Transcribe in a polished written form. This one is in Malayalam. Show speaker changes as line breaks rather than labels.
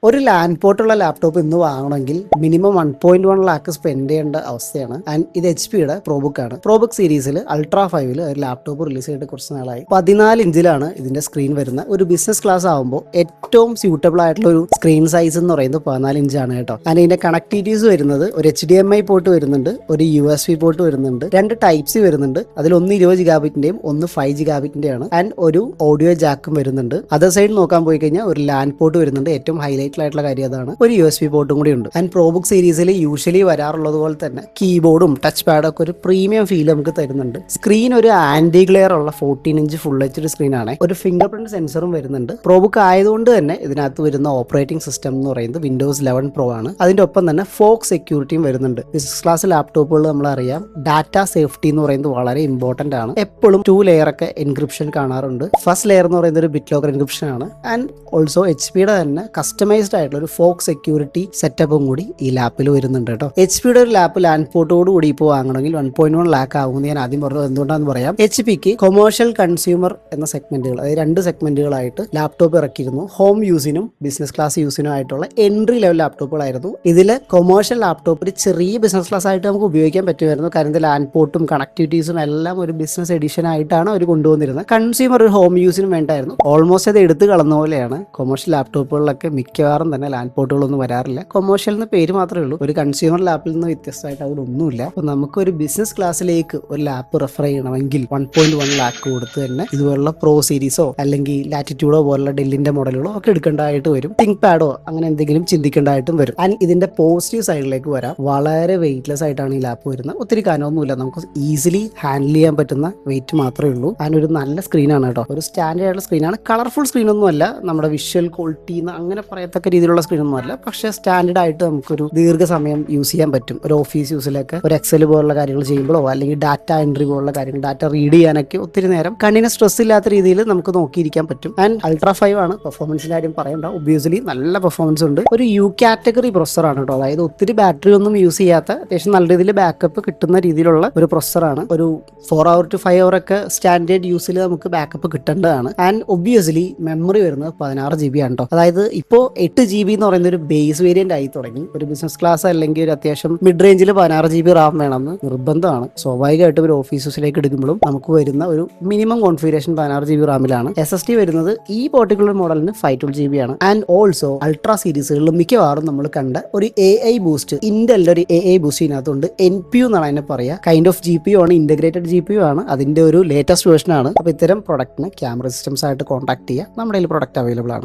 ഒരു ലാൻഡ് പോർട്ടുള്ള ലാപ്ടോപ്പ് ഇന്ന് വാങ്ങണമെങ്കിൽ മിനിമം 1.1 ലാക്ക് സ്പെൻഡ് ചെയ്യേണ്ട അവസ്ഥയാണ്. ആൻഡ് ഇത് HP-യുടെ പ്രോബുക്ക് ആണ്. പ്രോബുക്ക് സീരീസിൽ Ultra 5 ഒരു ലാപ്ടോപ്പ് റിലീസ് ചെയ്തിട്ട് കുറച്ച് നാളായി. 14 ഇഞ്ചിലാണ് ഇതിന്റെ സ്ക്രീൻ വരുന്നത്. ഒരു ബിസിനസ് ക്ലാസ് ആകുമ്പോൾ ഏറ്റവും സ്യൂട്ടബിൾ ആയിട്ടുള്ള ഒരു സ്ക്രീൻ സൈസ് എന്ന് പറയുന്നത് 14 ഇഞ്ചാണ് കേട്ടോ. ആൻഡ് ഇതിന്റെ കണക്ടിവിറ്റീസ് വരുന്നത് ഒരു HDMI പോർട്ട് വരുന്നുണ്ട്, ഒരു USB പോർട്ട് വരുന്നുണ്ട്, 2 ടൈപ്സ് വരുന്നുണ്ട്. അതിൽ ഒന്ന് 20 GB-ന്റെയും ഒന്ന് 5 GB-ന്റെയാണ്. ആൻഡ് ഒരു ഓഡിയോ ജാക്കും വരുന്നുണ്ട്. അതർ സൈഡ് നോക്കാൻ പോയി കഴിഞ്ഞാൽ ഒരു ലാൻഡ് പോർട്ട് വരുന്നുണ്ട്. ഏറ്റവും ഹൈലൈറ്റ് ആയിട്ടുള്ള കാര്യം അതാണ്. ഒരു USB പോർട്ടും കൂടി ഉണ്ട്. ആൻഡ് പ്രോബുക്ക് സീരീസിൽ യൂഷ്വലി വരാറുള്ളത് പോലെ തന്നെ കീബോർഡും ടച്ച് പാഡും ഒക്കെ ഒരു പ്രീമിയം ഫീൽ നമുക്ക് തരുന്നുണ്ട്. സ്ക്രീൻ ഒരു ആന്റി ഗ്ലെയർ ഉള്ള 14 ഇഞ്ച് ഫുൾ HD സ്ക്രീൻ ആണ്. ഒരു ഫിംഗർ പ്രിന്റ് സെൻസറും വരുന്നുണ്ട്. പ്രോബുക്ക് ആയതുകൊണ്ട് തന്നെ ഇതിനകത്ത് വരുന്ന ഓപ്പറേറ്റിംഗ് സിസ്റ്റം എന്ന് പറയുന്നത് Windows 11 Pro ആണ്. അതിന്റെ ഒപ്പം തന്നെ ഫോഗ് സെക്യൂരിറ്റിയും വരുന്നുണ്ട്. ബിസിനസ് ക്ലാസ് ലാപ്ടോപ്പുകൾ നമ്മളറിയാം ഡാറ്റ സേഫ്റ്റി എന്ന് പറയുന്നത് വളരെ ഇമ്പോർട്ടന്റ് ആണ്. എപ്പോഴും 2 ലെയർ ഒക്കെ എൻക്രിപ്ഷൻ കാണാറുണ്ട്. ഫസ്റ്റ് ലെയർ എന്ന് പറയുന്നത് ഒരു ബിറ്റ് ലോക്കർ എൻക്രിപ്ഷൻ ആണ്. ആൻഡ് ഓൾസോ HP-യുടെ തന്നെ കസ്റ്റമൈസ്ഡ് ആയിട്ടുള്ള ഒരു ഫോഗ് സെക്യൂരിറ്റി സെറ്റപ്പും കൂടി ഈ ലാപ്പിൽ വരുന്നുണ്ട് കേട്ടോ. HP-യുടെ ഒരു ലാപ്പ് ലാൻഡ് പോർട്ടോട് കൂടി ഇപ്പോൾ വാങ്ങണമെങ്കിൽ 1.1 ലാക്ക് ആകുമെന്ന് ഞാൻ ആദ്യം പറഞ്ഞത് എന്തുകൊണ്ടാണെന്ന് പറയാം. HP-ക്ക് കൊമേഴ്ഷ്യൽ കൺസ്യൂമർ എന്ന സെഗ്മെന്റുകൾ, അതായത് 2 സെഗ്മെന്റുകളായിട്ട് ലാപ്ടോപ്പ് ഇറക്കിയിരുന്നു. ഹോം യൂസിനും ബിസിനസ് ക്ലാസ് യൂസിനും ആയിട്ടുള്ള എൻട്രി ലെവൽ ലാപ്ടോപ്പുകളായിരുന്നു. ഇതിൽ കൊമേഴ്ഷ്യൽ ലാപ്ടോപ്പിൽ ചെറിയ ബിസിനസ് ക്ലാസ് ആയിട്ട് നമുക്ക് ഉപയോഗിക്കാൻ പറ്റുമായിരുന്നു. കാരണം ഇത് ലാൻഡ് പോർട്ടും കണക്ടിവിറ്റീസും എല്ലാം ഒരു ബിസിനസ് എഡിഷൻ ആയിട്ടാണ് അവർ കൊണ്ടുവന്നിരുന്നത്. കൺസ്യൂമർ ഒരു ഹോം യൂസിനും വേണ്ടായിരുന്നു. ഓൾമോസ്റ്റ് അത് എടുത്ത് കളഞ്ഞ പോലെയാണ്. കൊമേഴ്ഷ്യൽ ലാപ്ടോപ്പുകളിലൊക്കെ മിക്കവാറും തന്നെ ലാൻഡ് പോർട്ടുകളൊന്നും വരാറില്ല. കൊമേഴ്ഷ്യൽ എന്ന് പേര് മാത്രമേ ഉള്ളൂ. ഒരു കൺസ്യൂമർ ലാപ്പിൽ നിന്ന് വ്യത്യസ്തമായിട്ട് അതിലൊന്നുമില്ല. അപ്പോൾ നമുക്ക് ഒരു ബിസിനസ് ക്ലാസ്സിലേക്ക് ഒരു ലാപ്പ് റെഫർ ചെയ്യണമെങ്കിൽ 1.1 ലാക്ക് കൊടുത്ത് തന്നെ ഇതുപോലുള്ള പ്രോ സീരീസോ അല്ലെങ്കിൽ ലാറ്റിറ്റ്യൂഡോ പോലുള്ള ഡെല്ലിന്റെ മോഡലുകളോ ഒക്കെ എടുക്കേണ്ടതായിട്ട് വരും. തിങ്ക് പാഡോ അങ്ങനെ എന്തെങ്കിലും ചിന്തിക്കേണ്ടതായിട്ടും വരും. ആൻഡ് ഇതിന്റെ പോസിറ്റീവ് സൈഡിലേക്ക് വരാം. വളരെ വെയിറ്റ്ലെസ് ആയിട്ടാണ് ഈ ലാപ്പ് വരുന്നത്. ഒത്തിരി കനമൊന്നുമില്ല. നമുക്ക് ഈസിലി ഹാൻഡിൽ ചെയ്യാൻ പറ്റുന്ന വെയിറ്റ് മാത്രമേ ഉള്ളൂ. ആൻഡ് ഒരു നല്ല സ്ക്രീനാണ് കേട്ടോ. ഒരു സ്റ്റാൻഡേർഡ് ആയിട്ടുള്ള സ്ക്രീനാണ്. കളർഫുൾ സ്ക്രീനൊന്നും അല്ല, നമ്മുടെ വിഷ്വൽ ക്വാളിറ്റി അങ്ങനെ പറയത്തക്ക രീതിയിലുള്ള സ്ക്രീനൊന്നും അല്ല. പക്ഷേ സ്റ്റാൻഡേർഡ് ആയിട്ട് നമുക്കൊരു ദീർഘസമയം യൂസ് ചെയ്യാൻ പറ്റും. ഒരു ഓഫീസ് യൂസിലൊക്കെ ഒരു എക്സൽ പോലുള്ള കാര്യങ്ങൾ ചെയ്യുമ്പോഴോ അല്ലെങ്കിൽ ഡാറ്റ എൻട്രി പോലുള്ള കാര്യങ്ങൾ, ഡാറ്റ റീഡ് ചെയ്യാനൊക്കെ ഒത്തിരി നേരം കണ്ണിന് സ്ട്രെസ് ഇല്ലാത്ത രീതിയിൽ നമുക്ക് നോക്കിയിരിക്കാൻ പറ്റും. ആൻഡ് Ultra 5 ആണ്. പെർഫോമൻസിന്റെ കാര്യം പറയണ്ട, ഒബ്വിയസ്ലി നല്ല പെർഫോമൻസ് ഉണ്ട്. ഒരു U കാറ്റഗറി പ്രൊസറാണ് കേട്ടോ. അതായത് ഒത്തിരി ബാറ്ററി ഒന്നും യൂസ് ചെയ്യാത്ത അത്യാവശ്യം നല്ല രീതിയിൽ ബാക്കപ്പ് കിട്ടുന്ന രീതിയിലുള്ള ഒരു പ്രൊസറാണ്. ഒരു 4 hour to 5 hour ഒക്കെ സ്റ്റാൻഡേർഡ് യൂസിൽ നമുക്ക് ബാക്കപ്പ് കിട്ടേണ്ടതാണ്. ആൻഡ് ഒബ്വിയസ്ലി മെമ്മറി വരുന്നത് 16 GB ആണ് കേട്ടോ. അതായത് ഇപ്പോൾ 8 GB എന്ന് പറയുന്ന ഒരു ബേസ് വേരിയന്റ് ആയി തുടങ്ങി. ഒരു ബിസിനസ് ക്ലാസ് അല്ലെങ്കിൽ ഒരു അത്യാവശ്യം മിഡ് റേഞ്ചിൽ 16 GB റാം വേണമെന്ന് നിർബന്ധമാണ്. സ്വാഭാവികമായിട്ടും ഒരു ഓഫീസ് യൂസിലേക്ക് എടുക്കുമ്പോഴും നമുക്ക് വരുന്ന ഒരു മിനിമം കോൺഫിഗറേഷൻ 16 GB റാമിലാണ്. SSD വരുന്നത് ഈ പർട്ടിക്കുലർ മോഡലിന് 512 GB ആണ്. ആൻഡ് ഓൾസോ അൾട്രാ സീരീസുകളിൽ മിക്കവാറും നമ്മൾ കണ്ട ഒരു AI ബൂസ്റ്റ്, ഇന്റലിന്റെ ഒരു AI ബൂസ്റ്റ് ഇതിനകത്തുണ്ട്. NPU എന്നാണ് അതിനെ പറയുക. കൈൻഡ് ഓഫ് GPU ആണ്, ഇന്റഗ്രേറ്റഡ് GPU ആണ്. അതിന്റെ ഒരു ലേറ്റസ്റ്റ് വേർഷൻ ആണ്. അപ്പോൾ ഇത്തരം പ്രൊഡക്റ്റിന് ക്യാമറ സിസ്റ്റംസ് ആയിട്ട് കോൺടാക്ട് ചെയ്യുക. നമ്മുടെ കയ്യിൽ പ്രൊഡക്റ്റ് അവൈലബിൾ ആണ്.